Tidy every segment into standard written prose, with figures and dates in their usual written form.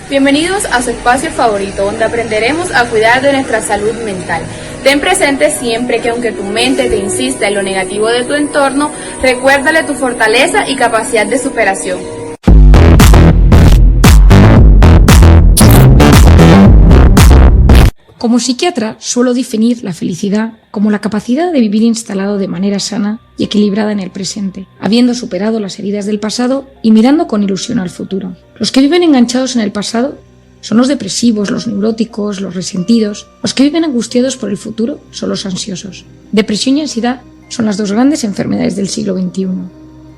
Bienvenidos a su espacio favorito, donde aprenderemos a cuidar de nuestra salud mental. Ten presente siempre que aunque tu mente te insista en lo negativo de tu entorno, recuérdale tu fortaleza y capacidad de superación. Como psiquiatra, suelo definir la felicidad como la capacidad de vivir instalado de manera sana y equilibrada en el presente, habiendo superado las heridas del pasado y mirando con ilusión al futuro. Los que viven enganchados en el pasado son los depresivos, los neuróticos, los resentidos. Los que viven angustiados por el futuro son los ansiosos. Depresión y ansiedad son las dos grandes enfermedades del siglo XXI.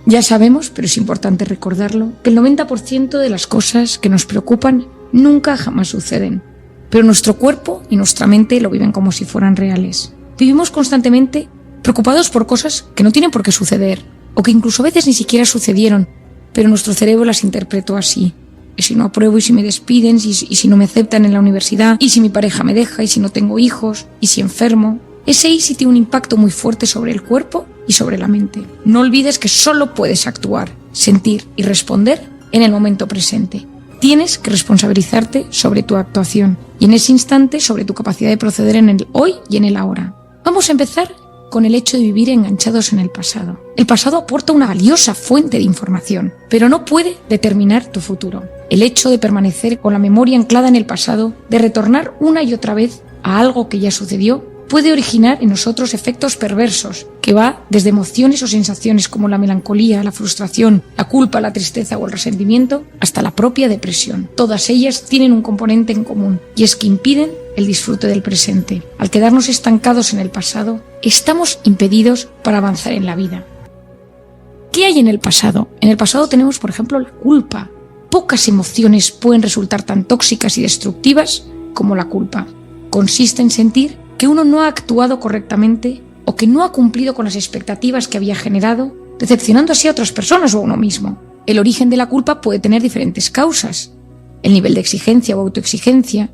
Ya sabemos, pero es importante recordarlo, que el 90% de las cosas que nos preocupan nunca jamás suceden. Pero nuestro cuerpo y nuestra mente lo viven como si fueran reales. Vivimos constantemente preocupados por cosas que no tienen por qué suceder, o que incluso a veces ni siquiera sucedieron, pero nuestro cerebro las interpretó así. ¿Y si no apruebo? ¿Y si me despiden? ¿Y si no me aceptan en la universidad? ¿Y si mi pareja me deja? ¿Y si no tengo hijos? ¿Y si enfermo? Ese "y si" tiene un impacto muy fuerte sobre el cuerpo y sobre la mente. No olvides que solo puedes actuar, sentir y responder en el momento presente. Tienes que responsabilizarte sobre tu actuación y en ese instante sobre tu capacidad de proceder en el hoy y en el ahora. Vamos a empezar con el hecho de vivir enganchados en el pasado. El pasado aporta una valiosa fuente de información, pero no puede determinar tu futuro. El hecho de permanecer con la memoria anclada en el pasado, de retornar una y otra vez a algo que ya sucedió, puede originar en nosotros efectos perversos, que va desde emociones o sensaciones como la melancolía, la frustración, la culpa, la tristeza o el resentimiento, hasta la propia depresión. Todas ellas tienen un componente en común, y es que impiden el disfrute del presente. Al quedarnos estancados en el pasado, estamos impedidos para avanzar en la vida. ¿Qué hay en el pasado? En el pasado tenemos, por ejemplo, la culpa. Pocas emociones pueden resultar tan tóxicas y destructivas como la culpa. Consiste en sentir que uno no ha actuado correctamente o que no ha cumplido con las expectativas que había generado, decepcionando así a otras personas o a uno mismo. El origen de la culpa puede tener diferentes causas: el nivel de exigencia o autoexigencia,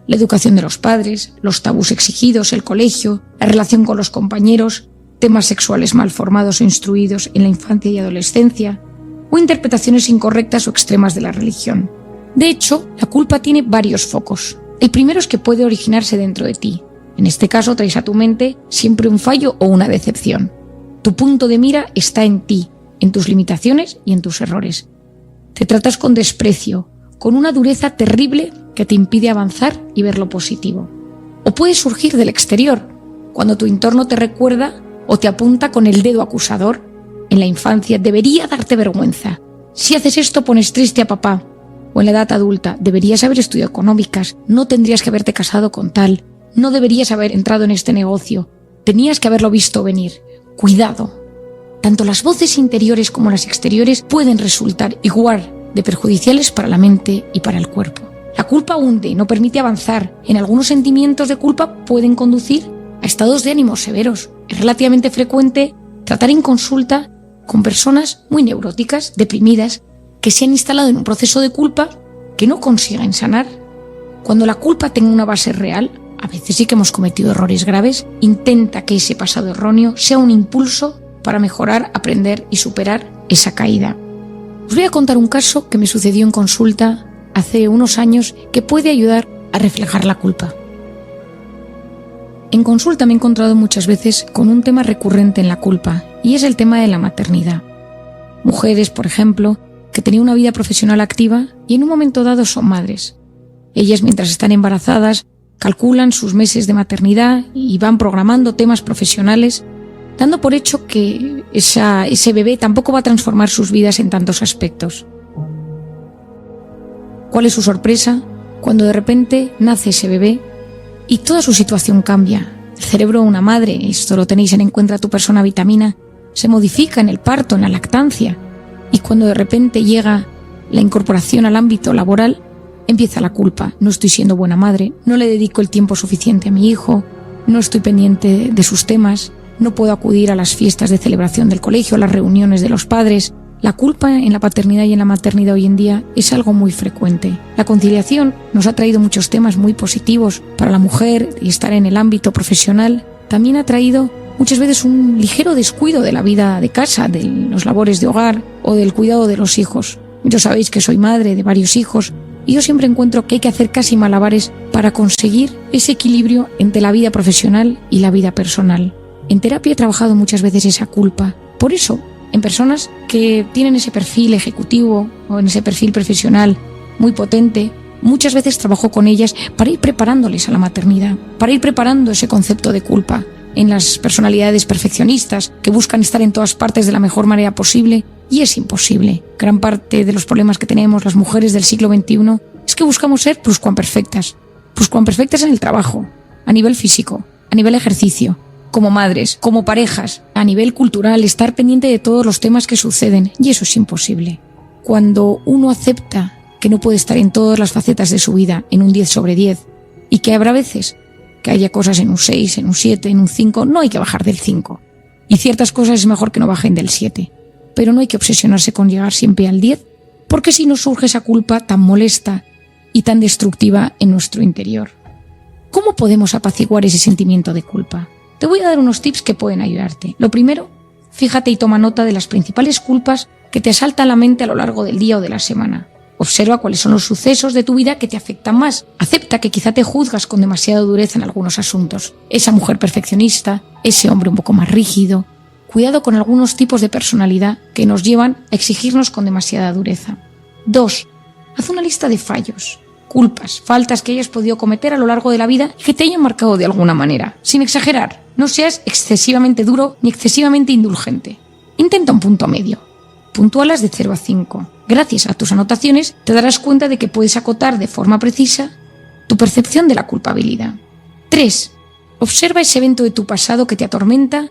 la educación de los padres, los tabús exigidos, el colegio, la relación con los compañeros, temas sexuales mal formados o instruidos en la infancia y adolescencia, o interpretaciones incorrectas o extremas de la religión. De hecho, la culpa tiene varios focos. El primero es que puede originarse dentro de ti. En este caso traes a tu mente siempre un fallo o una decepción. Tu punto de mira está en ti, en tus limitaciones y en tus errores. Te tratas con desprecio, con una dureza terrible que te impide avanzar y ver lo positivo. O puede surgir del exterior, cuando tu entorno te recuerda o te apunta con el dedo acusador. En la infancia debería darte vergüenza. Si haces esto pones triste a papá. O en la edad adulta, deberías haber estudiado económicas, no tendrías que haberte casado con tal. No deberías haber entrado en este negocio. Tenías que haberlo visto venir. Cuidado. Tanto las voces interiores como las exteriores pueden resultar igual de perjudiciales para la mente y para el cuerpo. La culpa hunde y no permite avanzar. En algunos sentimientos de culpa pueden conducir a estados de ánimo severos. Es relativamente frecuente tratar en consulta con personas muy neuróticas, deprimidas, que se han instalado en un proceso de culpa que no consiguen sanar. Cuando la culpa tenga una base real, a veces sí que hemos cometido errores graves, intenta que ese pasado erróneo sea un impulso para mejorar, aprender y superar esa caída. Os voy a contar un caso que me sucedió en consulta hace unos años que puede ayudar a reflejar la culpa. En consulta me he encontrado muchas veces con un tema recurrente en la culpa, y es el tema de la maternidad. Mujeres, por ejemplo, que tenían una vida profesional activa y en un momento dado son madres. Ellas, mientras están embarazadas, calculan sus meses de maternidad y van programando temas profesionales, dando por hecho que ese bebé tampoco va a transformar sus vidas en tantos aspectos. ¿Cuál es su sorpresa cuando de repente nace ese bebé y toda su situación cambia? El cerebro de una madre, esto lo tenéis en Encuentra tu persona vitamina, se modifica en el parto, en la lactancia, y cuando de repente llega la incorporación al ámbito laboral, empieza la culpa. No estoy siendo buena madre, no le dedico el tiempo suficiente a mi hijo, no estoy pendiente de sus temas, no puedo acudir a las fiestas de celebración del colegio, a las reuniones de los padres. La culpa en la paternidad y en la maternidad hoy en día es algo muy frecuente. La conciliación nos ha traído muchos temas muy positivos para la mujer y estar en el ámbito profesional. También ha traído muchas veces un ligero descuido de la vida de casa, de los labores de hogar o del cuidado de los hijos. Yo sabéis que soy madre de varios hijos Y yo siempre encuentro que hay que hacer casi malabares para conseguir ese equilibrio entre la vida profesional y la vida personal. En terapia he trabajado muchas veces esa culpa. Por eso, en personas que tienen ese perfil ejecutivo o en ese perfil profesional muy potente, muchas veces trabajo con ellas para ir preparándoles a la maternidad, para ir preparando ese concepto de culpa. En las personalidades perfeccionistas que buscan estar en todas partes de la mejor manera posible, y es imposible. Gran parte de los problemas que tenemos las mujeres del siglo XXI es que buscamos ser pluscuamperfectas en el trabajo, a nivel físico, a nivel ejercicio, como madres, como parejas, a nivel cultural, estar pendiente de todos los temas que suceden, y eso es imposible. Cuando uno acepta que no puede estar en todas las facetas de su vida en un 10 sobre 10, y que habrá veces que haya cosas en un 6, en un 7, en un 5, no hay que bajar del 5. Y ciertas cosas es mejor que no bajen del 7. Pero no hay que obsesionarse con llegar siempre al 10, porque si no surge esa culpa tan molesta y tan destructiva en nuestro interior. ¿Cómo podemos apaciguar ese sentimiento de culpa? Te voy a dar unos tips que pueden ayudarte. Lo primero, fíjate y toma nota de las principales culpas que te asaltan a la mente a lo largo del día o de la semana. Observa cuáles son los sucesos de tu vida que te afectan más. Acepta que quizá te juzgas con demasiada dureza en algunos asuntos. Esa mujer perfeccionista, ese hombre un poco más rígido. Cuidado con algunos tipos de personalidad que nos llevan a exigirnos con demasiada dureza. 2. Haz una lista de fallos, culpas, faltas que hayas podido cometer a lo largo de la vida y que te hayan marcado de alguna manera. Sin exagerar, no seas excesivamente duro ni excesivamente indulgente. Intenta un punto medio. Puntúalas de 0 a 5. Gracias a tus anotaciones te darás cuenta de que puedes acotar de forma precisa tu percepción de la culpabilidad. 3. Observa ese evento de tu pasado que te atormenta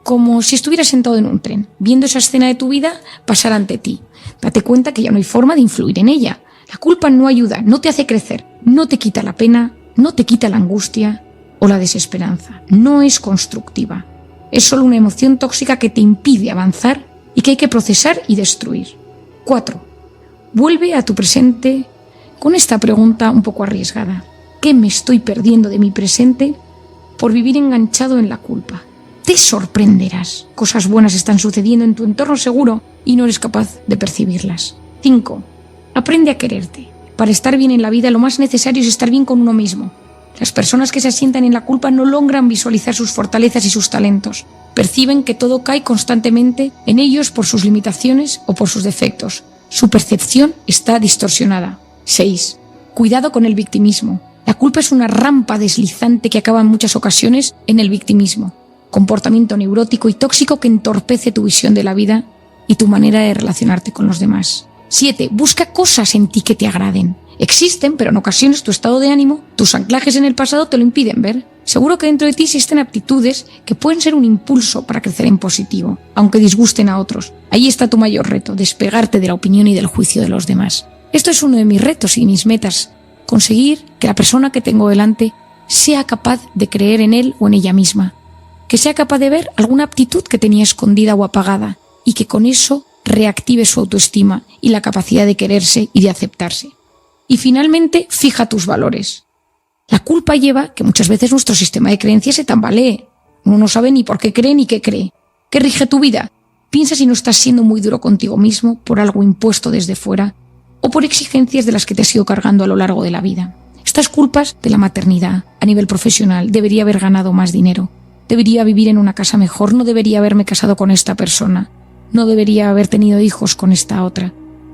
como si estuvieras sentado en un tren, viendo esa escena de tu vida pasar ante ti. Date cuenta que ya no hay forma de influir en ella. La culpa no ayuda, no te hace crecer, no te quita la pena, no te quita la angustia o la desesperanza. No es constructiva. Es solo una emoción tóxica que te impide avanzar y que hay que procesar y destruir. 4. Vuelve a tu presente con esta pregunta un poco arriesgada. ¿Qué me estoy perdiendo de mi presente por vivir enganchado en la culpa? Te sorprenderás. Cosas buenas están sucediendo en tu entorno seguro y no eres capaz de percibirlas. 5. Aprende a quererte. Para estar bien en la vida lo más necesario es estar bien con uno mismo. Las personas que se asientan en la culpa no logran visualizar sus fortalezas y sus talentos. Perciben que todo cae constantemente en ellos por sus limitaciones o por sus defectos. Su percepción está distorsionada. 6. Cuidado con el victimismo. La culpa es una rampa deslizante que acaba en muchas ocasiones en el victimismo. Comportamiento neurótico y tóxico que entorpece tu visión de la vida y tu manera de relacionarte con los demás. 7. Busca cosas en ti que te agraden. Existen, pero en ocasiones tu estado de ánimo, tus anclajes en el pasado te lo impiden ver. Seguro que dentro de ti existen aptitudes que pueden ser un impulso para crecer en positivo, aunque disgusten a otros. Ahí está tu mayor reto, despegarte de la opinión y del juicio de los demás. Esto es uno de mis retos y mis metas, conseguir que la persona que tengo delante sea capaz de creer en él o en ella misma, que sea capaz de ver alguna aptitud que tenía escondida o apagada y que con eso reactive su autoestima y la capacidad de quererse y de aceptarse. Y finalmente, fija tus valores. La culpa lleva que muchas veces nuestro sistema de creencias se tambalee. Uno no sabe ni por qué cree ni qué cree. ¿Qué rige tu vida? Piensa si no estás siendo muy duro contigo mismo por algo impuesto desde fuera o por exigencias de las que te has ido cargando a lo largo de la vida. Estas culpas de la maternidad, a nivel profesional, debería haber ganado más dinero. Debería vivir en una casa mejor, no debería haberme casado con esta persona. No debería haber tenido hijos con esta otra.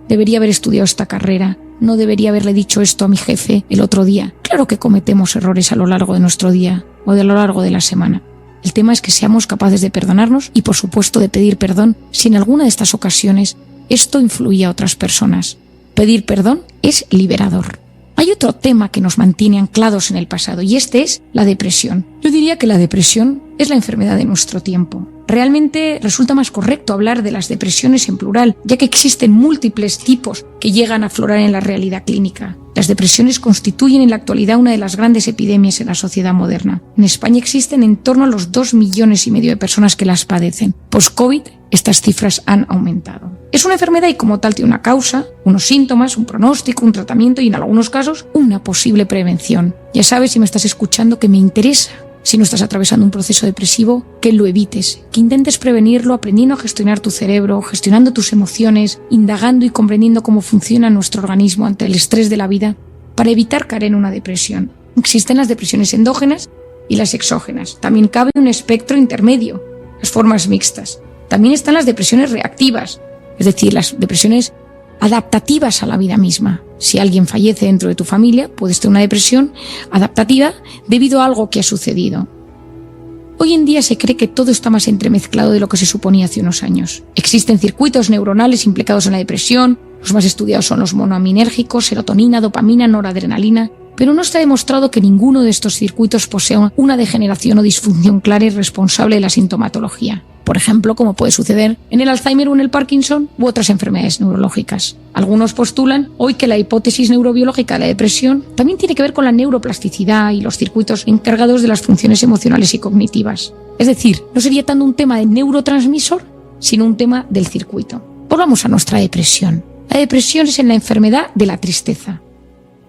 Debería haber estudiado esta carrera. No debería haberle dicho esto a mi jefe el otro día. Claro que cometemos errores a lo largo de nuestro día o a lo largo de la semana. El tema es que seamos capaces de perdonarnos y, por supuesto, de pedir perdón si en alguna de estas ocasiones esto influía a otras personas. Pedir perdón es liberador. Hay otro tema que nos mantiene anclados en el pasado y este es la depresión. Yo diría que la depresión es la enfermedad de nuestro tiempo. Realmente resulta más correcto hablar de las depresiones en plural, ya que existen múltiples tipos que llegan a aflorar en la realidad clínica. Las depresiones constituyen en la actualidad una de las grandes epidemias en la sociedad moderna. En España existen en torno a los 2,5 millones de personas que las padecen. Post-COVID, estas cifras han aumentado. Es una enfermedad y como tal tiene una causa, unos síntomas, un pronóstico, un tratamiento y en algunos casos una posible prevención. Ya sabes, si me estás escuchando, que me interesa Si no estás atravesando un proceso depresivo, que lo evites, que intentes prevenirlo aprendiendo a gestionar tu cerebro, gestionando tus emociones, indagando y comprendiendo cómo funciona nuestro organismo ante el estrés de la vida, para evitar caer en una depresión. Existen las depresiones endógenas y las exógenas. También cabe un espectro intermedio, las formas mixtas. También están las depresiones reactivas, es decir, las depresiones adaptativas a la vida misma. Si alguien fallece dentro de tu familia, puedes tener una depresión adaptativa debido a algo que ha sucedido. Hoy en día se cree que todo está más entremezclado de lo que se suponía hace unos años. Existen circuitos neuronales implicados en la depresión, los más estudiados son los monoaminérgicos, serotonina, dopamina, noradrenalina, pero no está demostrado que ninguno de estos circuitos posea una degeneración o disfunción clara y responsable de la sintomatología. Por ejemplo, como puede suceder en el Alzheimer o en el Parkinson u otras enfermedades neurológicas. Algunos postulan hoy que la hipótesis neurobiológica de la depresión también tiene que ver con la neuroplasticidad y los circuitos encargados de las funciones emocionales y cognitivas. Es decir, no sería tanto un tema de neurotransmisor, sino un tema del circuito. Volvamos a nuestra depresión. La depresión es la enfermedad de la tristeza.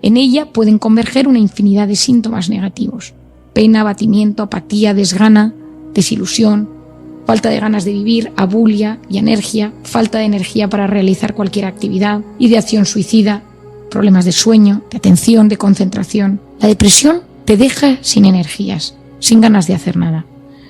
En ella pueden converger una infinidad de síntomas negativos: pena, abatimiento, apatía, desgana, desilusión, falta de ganas de vivir, abulia y anergia, falta de energía para realizar cualquier actividad, ideación suicida, problemas de sueño, de atención, de concentración. La depresión te deja sin energías, sin ganas de hacer nada.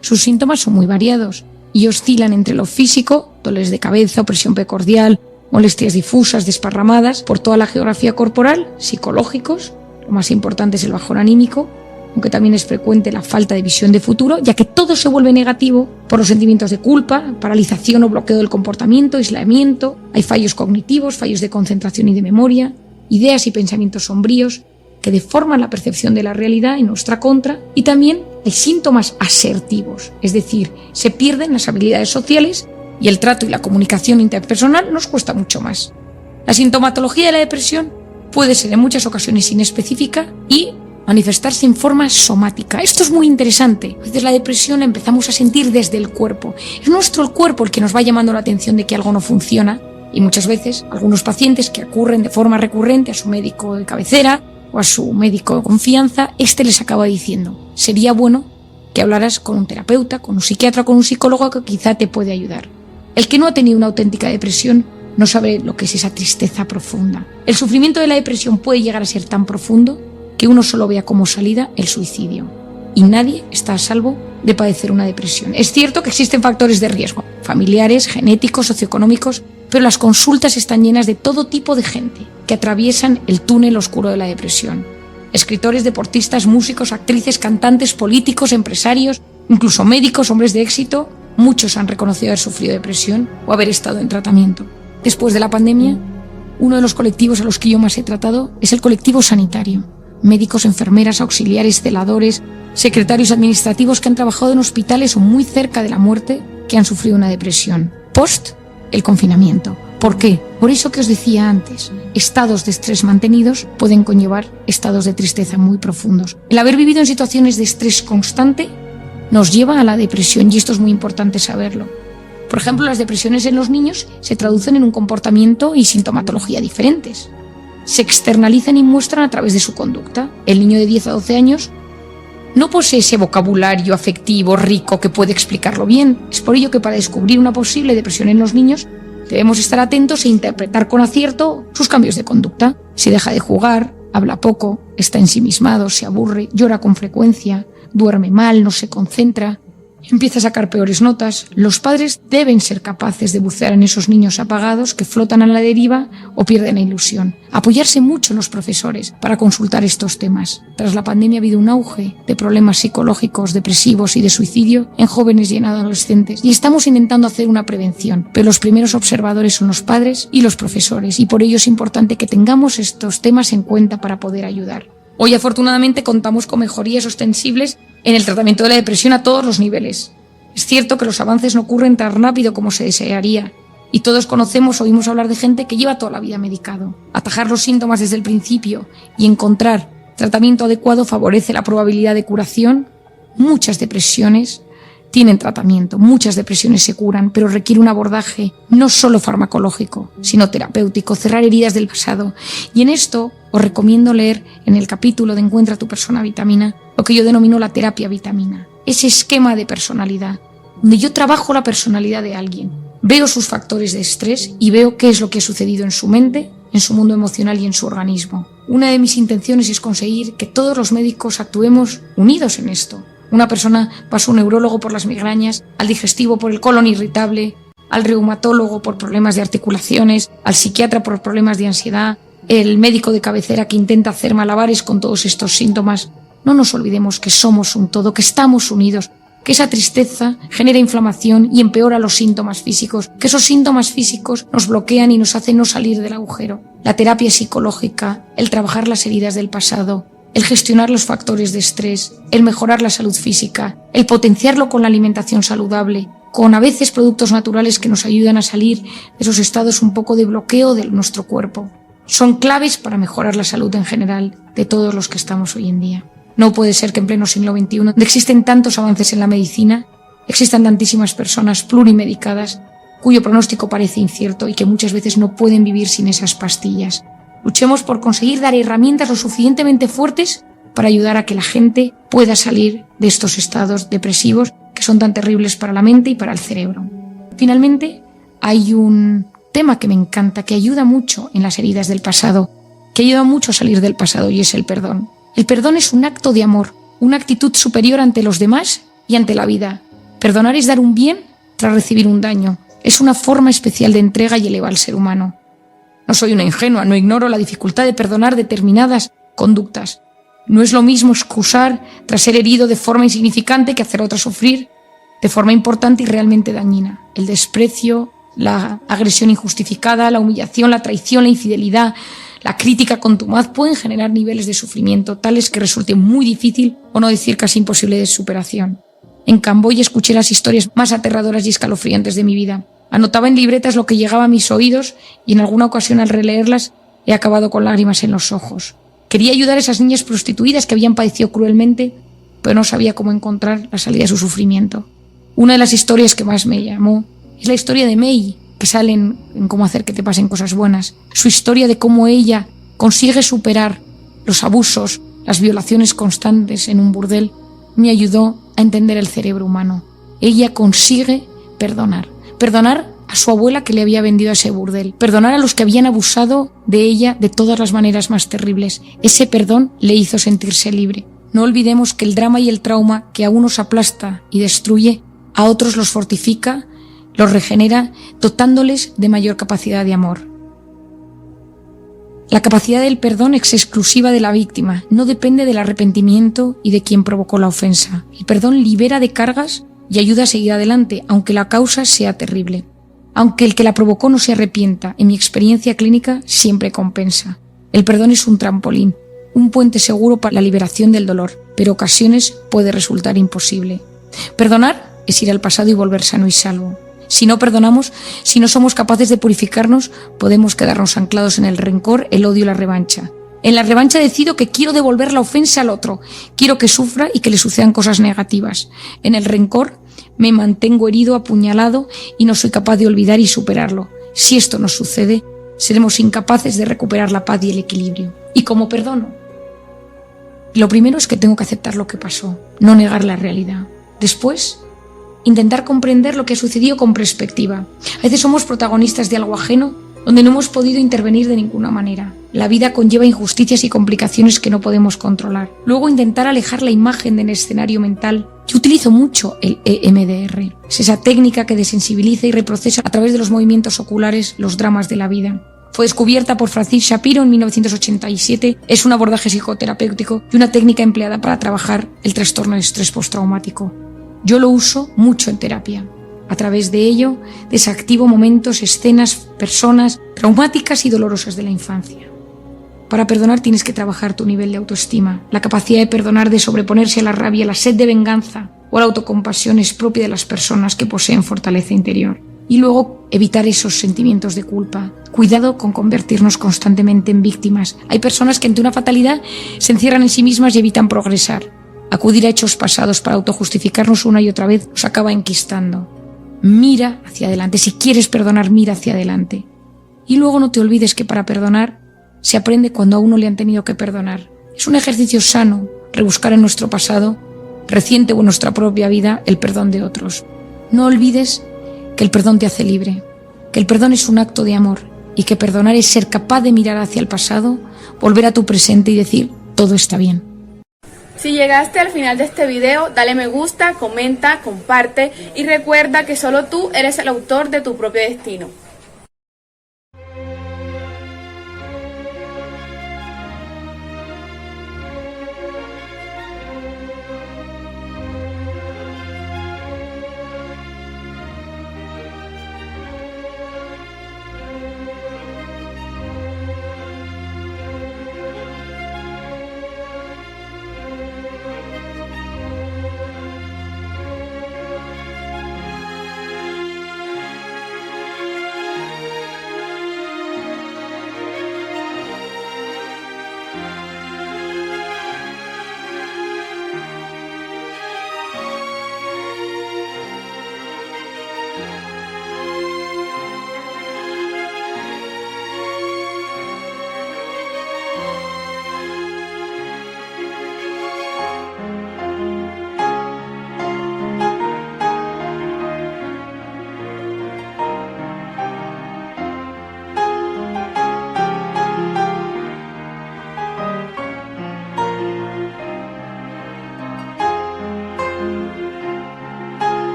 Sus síntomas son muy variados y oscilan entre lo físico, dolores de cabeza, opresión precordial, molestias difusas, desparramadas por toda la geografía corporal, psicológicos, lo más importante es el bajón anímico, aunque también es frecuente la falta de visión de futuro, ya que todo se vuelve negativo por los sentimientos de culpa, paralización o bloqueo del comportamiento, aislamiento, hay fallos cognitivos, fallos de concentración y de memoria, ideas y pensamientos sombríos que deforman la percepción de la realidad en nuestra contra, y también hay síntomas asertivos, es decir, se pierden las habilidades sociales y el trato y la comunicación interpersonal nos cuesta mucho más. La sintomatología de la depresión puede ser en muchas ocasiones inespecífica y manifestarse en forma somática. Esto es muy interesante. A veces la depresión la empezamos a sentir desde el cuerpo. Es nuestro cuerpo el que nos va llamando la atención de que algo no funciona, y muchas veces algunos pacientes que acurren de forma recurrente a su médico de cabecera o a su médico de confianza, les acaba diciendo: sería bueno que hablaras con un terapeuta, con un psiquiatra o con un psicólogo que quizá te puede ayudar. El que no ha tenido una auténtica depresión no sabe lo que es esa tristeza profunda. El sufrimiento de la depresión puede llegar a ser tan profundo que uno solo vea como salida el suicidio. Y nadie está a salvo de padecer una depresión. Es cierto que existen factores de riesgo, familiares, genéticos, socioeconómicos, pero las consultas están llenas de todo tipo de gente que atraviesan el túnel oscuro de la depresión. Escritores, deportistas, músicos, actrices, cantantes, políticos, empresarios, incluso médicos, hombres de éxito, muchos han reconocido haber sufrido depresión o haber estado en tratamiento. Después de la pandemia, uno de los colectivos a los que yo más he tratado es el colectivo sanitario. Médicos, enfermeras, auxiliares, celadores, secretarios administrativos que han trabajado en hospitales o muy cerca de la muerte, que han sufrido una depresión post el confinamiento. ¿Por qué? Por eso que os decía antes, estados de estrés mantenidos pueden conllevar estados de tristeza muy profundos. El haber vivido en situaciones de estrés constante nos lleva a la depresión, y esto es muy importante saberlo. Por ejemplo, las depresiones en los niños se traducen en un comportamiento y sintomatología diferentes. Se externalizan y muestran a través de su conducta. El niño de 10 a 12 años no posee ese vocabulario afectivo rico que puede explicarlo bien. Es por ello que para descubrir una posible depresión en los niños debemos estar atentos e interpretar con acierto sus cambios de conducta. Si deja de jugar, habla poco, está ensimismado, se aburre, llora con frecuencia, duerme mal, no se concentra, empieza a sacar peores notas. Los padres deben ser capaces de bucear en esos niños apagados que flotan a la deriva o pierden la ilusión. Apoyarse mucho en los profesores para consultar estos temas. Tras la pandemia ha habido un auge de problemas psicológicos, depresivos y de suicidio en jóvenes y en adolescentes, y estamos intentando hacer una prevención, pero los primeros observadores son los padres y los profesores, y por ello es importante que tengamos estos temas en cuenta para poder ayudar. Hoy afortunadamente contamos con mejorías ostensibles en el tratamiento de la depresión a todos los niveles. Es cierto que los avances no ocurren tan rápido como se desearía, y todos oímos hablar de gente que lleva toda la vida medicado. Atajar los síntomas desde el principio y encontrar tratamiento adecuado favorece la probabilidad de curación. Muchas depresiones tienen tratamiento, muchas depresiones se curan, pero requiere un abordaje no solo farmacológico, sino terapéutico, cerrar heridas del pasado. Y en esto os recomiendo leer en el capítulo de Encuentra tu persona vitamina lo que yo denomino la terapia vitamina. Ese esquema de personalidad, donde yo trabajo la personalidad de alguien, veo sus factores de estrés y veo qué es lo que ha sucedido en su mente, en su mundo emocional y en su organismo. Una de mis intenciones es conseguir que todos los médicos actuemos unidos en esto. Una persona va a su neurólogo por las migrañas, al digestivo por el colon irritable, al reumatólogo por problemas de articulaciones, al psiquiatra por problemas de ansiedad, el médico de cabecera que intenta hacer malabares con todos estos síntomas. No nos olvidemos que somos un todo, que estamos unidos, que esa tristeza genera inflamación y empeora los síntomas físicos, que esos síntomas físicos nos bloquean y nos hacen no salir del agujero. La terapia psicológica, el trabajar las heridas del pasado, el gestionar los factores de estrés, el mejorar la salud física, el potenciarlo con la alimentación saludable, con a veces productos naturales que nos ayudan a salir de esos estados un poco de bloqueo de nuestro cuerpo. Son claves para mejorar la salud en general de todos los que estamos hoy en día. No puede ser que en pleno siglo XXI, donde existen tantos avances en la medicina, existan tantísimas personas plurimedicadas cuyo pronóstico parece incierto y que muchas veces no pueden vivir sin esas pastillas. Luchemos por conseguir dar herramientas lo suficientemente fuertes para ayudar a que la gente pueda salir de estos estados depresivos que son tan terribles para la mente y para el cerebro. Finalmente, hay un tema que me encanta, que ayuda mucho en las heridas del pasado, que ayuda mucho a salir del pasado, y es el perdón. El perdón es un acto de amor, una actitud superior ante los demás y ante la vida. Perdonar es dar un bien tras recibir un daño. Es una forma especial de entrega y eleva al ser humano. No soy una ingenua, no ignoro la dificultad de perdonar determinadas conductas. No es lo mismo excusar tras ser herido de forma insignificante que hacer a otra sufrir de forma importante y realmente dañina. El desprecio, la agresión injustificada, la humillación, la traición, la infidelidad, la crítica contumaz pueden generar niveles de sufrimiento tales que resulte muy difícil, o no decir casi imposible, de superación. En Camboya escuché las historias más aterradoras y escalofriantes de mi vida. Anotaba en libretas lo que llegaba a mis oídos y en alguna ocasión al releerlas he acabado con lágrimas en los ojos. Quería ayudar a esas niñas prostituidas que habían padecido cruelmente, pero no sabía cómo encontrar la salida de su sufrimiento. Una de las historias que más me llamó es la historia de Mei, que sale en Cómo hacer que te pasen cosas buenas. Su historia de cómo ella consigue superar los abusos, las violaciones constantes en un burdel, me ayudó a entender el cerebro humano. Ella consigue perdonar a su abuela que le había vendido a ese burdel, perdonar a los que habían abusado de ella de todas las maneras más terribles. Ese perdón le hizo sentirse libre. No olvidemos que el drama y el trauma que a unos aplasta y destruye, a otros los fortifica, los regenera, dotándoles de mayor capacidad de amor. La capacidad del perdón es exclusiva de la víctima, no depende del arrepentimiento y de quien provocó la ofensa. El perdón libera de cargas y ayuda a seguir adelante, aunque la causa sea terrible. Aunque el que la provocó no se arrepienta, en mi experiencia clínica siempre compensa. El perdón es un trampolín, un puente seguro para la liberación del dolor, pero en ocasiones puede resultar imposible. Perdonar es ir al pasado y volver sano y salvo. Si no perdonamos, si no somos capaces de purificarnos, podemos quedarnos anclados en el rencor, el odio y la revancha. En la revancha decido que quiero devolver la ofensa al otro, quiero que sufra y que le sucedan cosas negativas. En el rencor me mantengo herido, apuñalado y no soy capaz de olvidar y superarlo. Si esto nos sucede, seremos incapaces de recuperar la paz y el equilibrio. ¿Y cómo perdono? Lo primero es que tengo que aceptar lo que pasó, no negar la realidad. Después, intentar comprender lo que ha sucedido con perspectiva. A veces somos protagonistas de algo ajeno donde no hemos podido intervenir de ninguna manera. La vida conlleva injusticias y complicaciones que no podemos controlar. Luego, intentar alejar la imagen del escenario mental. Yo utilizo mucho el EMDR. Es esa técnica que desensibiliza y reprocesa a través de los movimientos oculares los dramas de la vida. Fue descubierta por Francis Shapiro en 1987. Es un abordaje psicoterapéutico y una técnica empleada para trabajar el trastorno de estrés postraumático. Yo lo uso mucho en terapia. A través de ello, desactivo momentos, escenas, personas traumáticas y dolorosas de la infancia. Para perdonar tienes que trabajar tu nivel de autoestima. La capacidad de perdonar, de sobreponerse a la rabia, la sed de venganza o la autocompasión es propia de las personas que poseen fortaleza interior. Y luego, evitar esos sentimientos de culpa. Cuidado con convertirnos constantemente en víctimas. Hay personas que ante una fatalidad se encierran en sí mismas y evitan progresar. Acudir a hechos pasados para autojustificarnos una y otra vez nos acaba enquistando. Mira hacia adelante. Si quieres perdonar, mira hacia adelante. Y luego no te olvides que para perdonar se aprende cuando a uno le han tenido que perdonar. Es un ejercicio sano, rebuscar en nuestro pasado, reciente o en nuestra propia vida, el perdón de otros. No olvides que el perdón te hace libre, que el perdón es un acto de amor y que perdonar es ser capaz de mirar hacia el pasado, volver a tu presente y decir, todo está bien. Si llegaste al final de este video, dale me gusta, comenta, comparte y recuerda que solo tú eres el autor de tu propio destino.